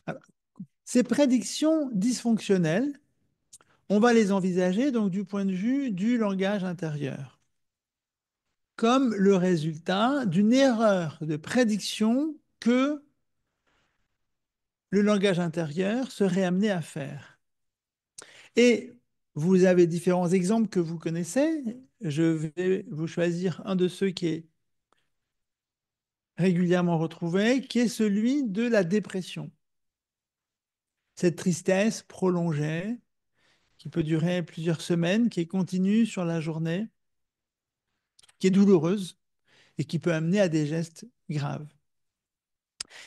Alors, ces prédictions dysfonctionnelles, on va les envisager donc du point de vue du langage intérieur, comme le résultat d'une erreur de prédiction que le langage intérieur serait amené à faire. Et vous avez différents exemples que vous connaissez. Je vais vous choisir un de ceux qui est régulièrement retrouvé, qui est celui de la dépression. Cette tristesse prolongée, qui peut durer plusieurs semaines, qui est continue sur la journée, qui est douloureuse et qui peut amener à des gestes graves.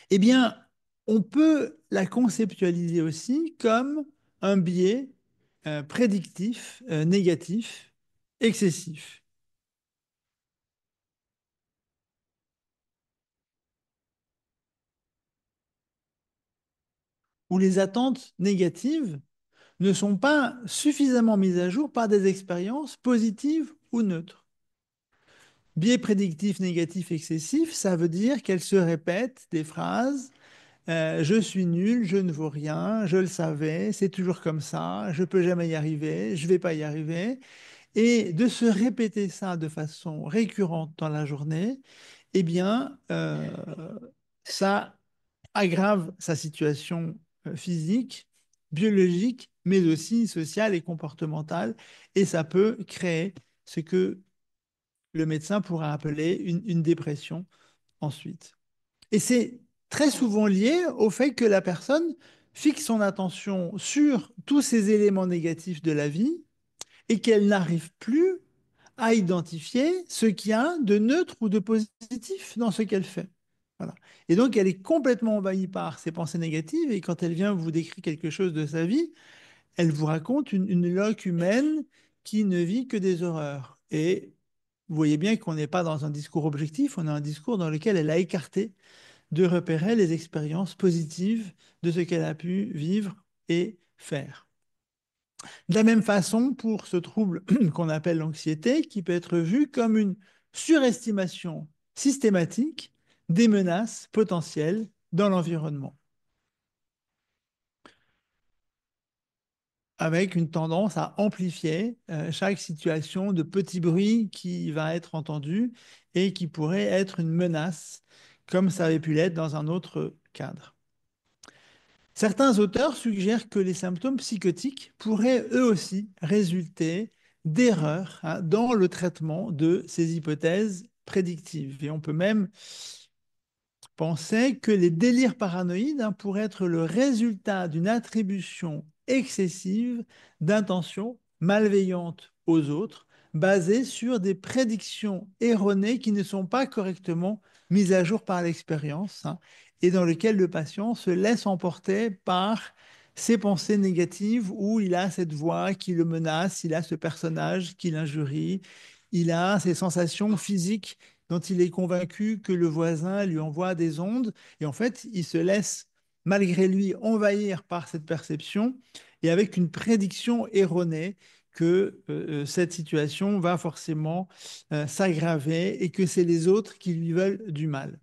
Eh bien, on peut la conceptualiser aussi comme un biais prédictif, négatif, excessif, où les attentes négatives ne sont pas suffisamment mises à jour par des expériences positives ou neutres. Biais prédictif négatif excessif, ça veut dire qu'elle se répète des phrases je suis nul, je ne vaux rien, je le savais, c'est toujours comme ça, je peux jamais y arriver, je vais pas y arriver. Et de se répéter ça de façon récurrente dans la journée, eh bien, ça aggrave sa situation physique, biologique, mais aussi sociale et comportementale, et ça peut créer ce que le médecin pourra appeler une dépression ensuite. Et c'est très souvent lié au fait que la personne fixe son attention sur tous ces éléments négatifs de la vie et qu'elle n'arrive plus à identifier ce qu'il y a de neutre ou de positif dans ce qu'elle fait. Voilà. Et donc, elle est complètement envahie par ses pensées négatives et quand elle vient vous décrire quelque chose de sa vie, elle vous raconte une loque humaine qui ne vit que des horreurs. Et vous voyez bien qu'on n'est pas dans un discours objectif, on a un discours dans lequel elle a écarté de repérer les expériences positives de ce qu'elle a pu vivre et faire. De la même façon, pour ce trouble qu'on appelle l'anxiété, qui peut être vu comme une surestimation systématique des menaces potentielles dans l'environnement, avec une tendance à amplifier chaque situation de petit bruit qui va être entendu et qui pourrait être une menace, comme ça avait pu l'être dans un autre cadre. Certains auteurs suggèrent que les symptômes psychotiques pourraient eux aussi résulter d'erreurs dans le traitement de ces hypothèses prédictives. Et on peut même penser que les délires paranoïdes pourraient être le résultat d'une attribution excessive d'intentions malveillantes aux autres, basées sur des prédictions erronées qui ne sont pas correctement mises à jour par l'expérience, et dans lequel le patient se laisse emporter par ses pensées négatives où il a cette voix qui le menace, il a ce personnage qui l'injurie, il a ces sensations physiques dont il est convaincu que le voisin lui envoie des ondes. Et en fait, il se laisse, malgré lui, envahir par cette perception et avec une prédiction erronée que cette situation va forcément s'aggraver et que c'est les autres qui lui veulent du mal.